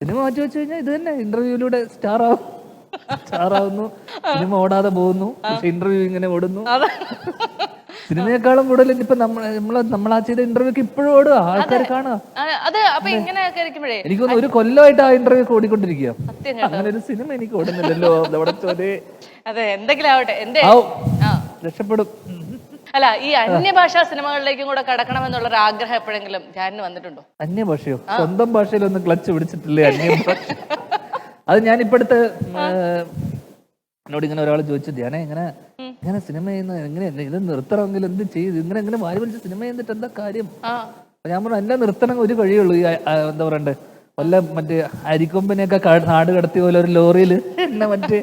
Cinema മാറ്റി വെച്ച് കഴിഞ്ഞാൽ ഇത് തന്നെ ഇന്റർവ്യൂവിലൂടെ സ്റ്റാർ ആവുന്നു, സിനിമ ഓടാതെ പോകുന്നു, പക്ഷെ ഇന്റർവ്യൂ ഇങ്ങനെ ഓടുന്നു. സിനിമയെക്കാളും കൂടുതൽ ഇപ്പൊ നമ്മളാ ചെയ്ത ഇന്റർവ്യൂക്ക് ഇപ്പോഴും ഓടുക, ആൾക്കാർ കാണുക. എനിക്കൊന്ന് ഒരു കൊല്ലമായിട്ട് ആ ഇന്റർവ്യൂ ഓടിക്കൊണ്ടിരിക്കുക. അങ്ങനെ ഒരു സിനിമ എനിക്ക് ഓടുന്നില്ലല്ലോ. അതെ, എന്തെങ്കിലും ആവട്ടെ, രക്ഷപ്പെടും. അല്ല, ഈ അന്യഭാഷാ സിനിമകളിലേക്കും കൂടെ കടക്കണമെന്നുള്ള ഒരു ആഗ്രഹം എപ്പോഴെങ്കിലും ധ്യാനിന് വന്നിട്ടുണ്ടോ? അന്യഭാഷയോ? സ്വന്തം ഭാഷയിലൊന്നും ക്ലച്ച് പിടിച്ചിട്ടില്ലേ അന്യഭാഷ? അത് ഞാൻ ഇപ്പോഴത്തെ എന്നോട് ഇങ്ങനെ ഒരാൾ ചോദിച്ചു, ധ്യാനെ ഇങ്ങനെ സിനിമ ചെയ്യുന്ന എങ്ങനെയല്ല, ഇത് നിർത്തണമെങ്കിൽ എന്ത് ചെയ്ത് ഇങ്ങനെ വാരി വലിച്ച് സിനിമ ചെയ്തിട്ട് എന്താ കാര്യം? ഞാൻ പറഞ്ഞു, എല്ലാം നിർത്തണം ഒരു കഴിയുള്ളൂ. ഈ എന്താ പറയണ്ടേ, വല്ല മറ്റേ അരിക്കൊമ്പനെയൊക്കെ നാട് കടത്തിയ പോലെ ഒരു ലോറിയിൽ എന്നെ മറ്റേ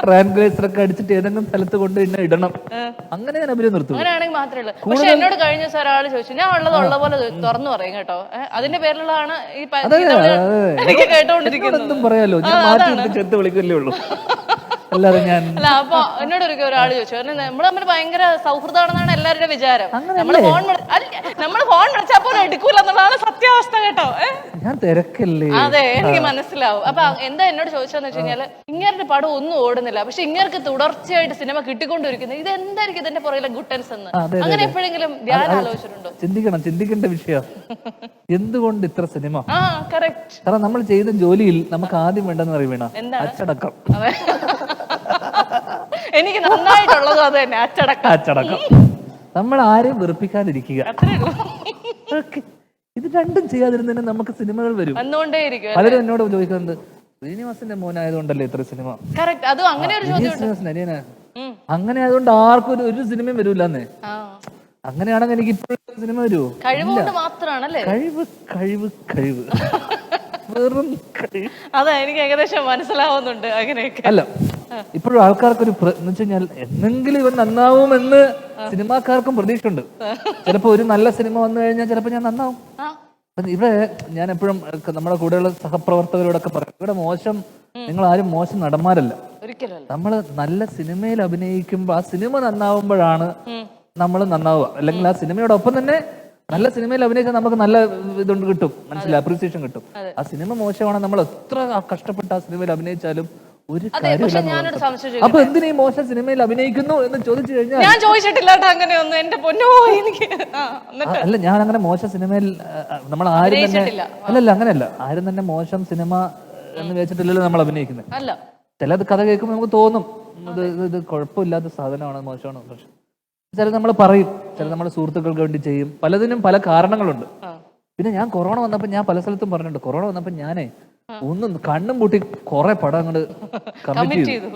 ട്രാൻസ്ലേറ്ററൊക്കെ അടിച്ചിട്ട് ഏതെങ്കിലും സ്ഥലത്ത് കൊണ്ട് എന്നെ ഇടണം. അങ്ങനെ ഞാൻ അഭിനയം നിർത്തും. അങ്ങനെയാണെങ്കിൽ മാത്രമേ ഉള്ളൂ. പക്ഷെ എന്നോട് കഴിഞ്ഞ ദിവസം ഒരാൾ ചോദിച്ചു, ഞാൻ ഉള്ള പോലെ തുറന്നു പറയും കേട്ടോ, അതിന്റെ പേരിലുള്ളതാണ് ഈ എനിക്ക് കേട്ടോണ്ടിരിക്കുന്നത്. എന്തും പറയാലോ, ഞാൻ മാറ്റി ചെത്ത് വിളിക്കല്ലേ ഉള്ളൂ. അല്ലാതെ ഞാൻ അല്ല, അപ്പൊ എന്നോട് ഒരാൾ ചോദിച്ചു, നമ്മൾ തമ്മിൽ ഭയങ്കര സൗഹൃദമാണെന്നാണ് എല്ലാവരുടെ വിചാരം. നമ്മൾ ഫോൺ വിളിച്ചാൽ പോലും എടുക്കൂല എന്നുള്ളതാണ് സത്യാവസ്ഥ കേട്ടോ. ഞാൻ തിരക്കല്ലേ? അതെ, എനിക്ക് മനസ്സിലാവും. അപ്പൊ എന്താ എന്നോട് ചോദിച്ചതെന്ന് വെച്ച് കഴിഞ്ഞാല്, ഇങ്ങനൊരു പടം ഒന്നും ഓടുന്നില്ല, പക്ഷെ ഇങ്ങർക്ക് തുടർച്ചയായിട്ട് സിനിമ കിട്ടിക്കൊണ്ടിരിക്കുന്നത്, ഇത് എന്തായിരിക്കും ഇതിന്റെ പുറകിലെ ഗുട്ടൻസ് എന്ന് അങ്ങനെ എപ്പോഴെങ്കിലും ധ്യാൻ ആലോചിച്ചിട്ടുണ്ടോ? ചിന്തിക്കേണ്ട വിഷയം. എന്തുകൊണ്ട് ഇത്ര സിനിമ? കറക്റ്റ്. കാരണം നമ്മൾ ചെയ്ത ജോലിയിൽ നമുക്ക് ആദ്യം വേണ്ടെന്ന് അറിയണ അച്ചടക്കം. എനിക്ക് നന്നായിട്ടുള്ളതും അത് തന്നെ, അച്ചടക്കം. നമ്മൾ ആരെയും വെറുപ്പിക്കാതിരിക്കുക. ഇത് രണ്ടും ചെയ്യാതിരുന്നതിന് നമുക്ക് സിനിമകൾ വരും. പലരും എന്നോട് ചോദിക്കുന്നത്, ശ്രീനിവാസന്റെ മോനായതുകൊണ്ടല്ലേ ഇത്ര സിനിമ? അങ്ങനെ ആയതുകൊണ്ട് ആർക്കും ഒരു സിനിമയും വരൂലെന്നേ. അങ്ങനെയാണെങ്കിൽ എനിക്ക് ഇപ്പോഴും സിനിമ വരുമോ? കഴിവ് വെറും കഴിവ്. അതാ, എനിക്ക് ഏകദേശം മനസ്സിലാവുന്നുണ്ട് അങ്ങനെയൊക്കെ. അല്ല, ഇപ്പോഴും ആൾക്കാർക്കൊരു എന്ന് വെച്ച് കഴിഞ്ഞാൽ എന്നെങ്കിലും ഇവൻ നന്നാവുമെന്ന് സിനിമാക്കാർക്കും പ്രതീക്ഷയുണ്ട്. ചിലപ്പോ ഒരു നല്ല സിനിമ വന്നു കഴിഞ്ഞാൽ ചിലപ്പോ ഞാൻ നന്നാവും. ഇവിടെ ഞാൻ എപ്പോഴും നമ്മുടെ കൂടെയുള്ള സഹപ്രവർത്തകരോടൊക്കെ പറയും, ഇവിടെ നിങ്ങൾ ആരും മോശം നടന്മാരല്ല. നമ്മള് നല്ല സിനിമയിൽ അഭിനയിക്കുമ്പോ ആ സിനിമ നന്നാവുമ്പോഴാണ് നമ്മൾ നന്നാവുക. അല്ലെങ്കിൽ ആ സിനിമയോടൊപ്പം തന്നെ നല്ല സിനിമയിൽ അഭിനയിച്ചാൽ നമുക്ക് നല്ല ഇതുകൊണ്ട് കിട്ടും, മനസ്സിലായി, അപ്രീസിയേഷൻ കിട്ടും. ആ സിനിമ മോശമാണ്, നമ്മൾ എത്ര കഷ്ടപ്പെട്ട് ആ സിനിമയിൽ അഭിനയിച്ചാലും ഒരു കാര്യമില്ല. അപ്പൊ എന്തിനാ ഈ മോശം സിനിമയിൽ അഭിനയിക്കുന്നു എന്ന് ചോദിച്ചു കഴിഞ്ഞാൽ ഞാൻ ചോദിച്ചിട്ടില്ല അങ്ങനെയൊന്നും. എന്റെ പൊന്നോ, എനിക്ക് അല്ല, ഞാൻ അങ്ങനെ മോശം സിനിമയിൽ നമ്മൾ ആരും തന്നെ അങ്ങനെയല്ല, ആരും തന്നെ മോശം സിനിമ എന്ന് വെച്ചിട്ടില്ലല്ലോ നമ്മൾ അഭിനയിക്കുന്നത്. ചിലത് കഥ കേൾക്കുമ്പോൾ നമുക്ക് തോന്നും ഇത് കുഴപ്പമില്ലാത്ത സാധനമാണ്, മോശമാണ്. പക്ഷെ ചില നമ്മൾ പറയും, ചില നമ്മുടെ സുഹൃത്തുക്കൾക്ക് വേണ്ടി ചെയ്യും. പലതിനും പല കാരണങ്ങളുണ്ട്. പിന്നെ ഞാൻ കൊറോണ വന്നപ്പോ ഞാൻ പല സ്ഥലത്തും പറഞ്ഞിട്ടുണ്ട്, കൊറോണ വന്നപ്പോ ഞാനേ കണ്ണും പൂട്ടി കുറെ പടം അങ്ങോട്ട് കമ്മിറ്റ് ചെയ്തു.